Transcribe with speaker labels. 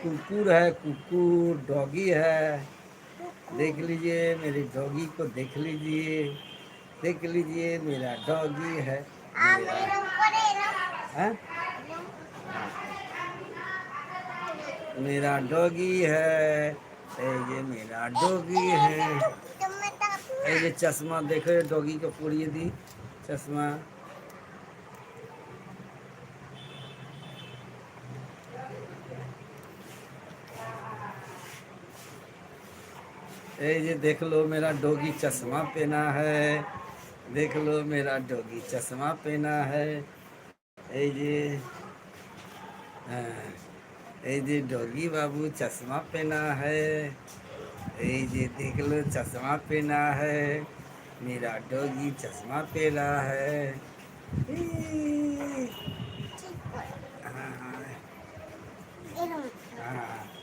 Speaker 1: कुकुर है, कुकुर डॉगी है। देख लीजिए मेरी डॉगी को, देख लीजिए, देख लीजिए मेरा डॉगी है। मेरा है? मेरा डॉगी है। ये मेरा डॉगी है। ये चश्मा देखो, डॉगी को पूरी दी चश्मा। ये देख लो मेरा डॉगी चश्मा पहना है। देख लो मेरा डॉगी चश्मा पहना है। ये हाँ, ये डॉगी बाबू चश्मा पहना है। ये देख लो चश्मा पहना है। मेरा डॉगी चश्मा पहना है। हाँ, हाँ, हाँ।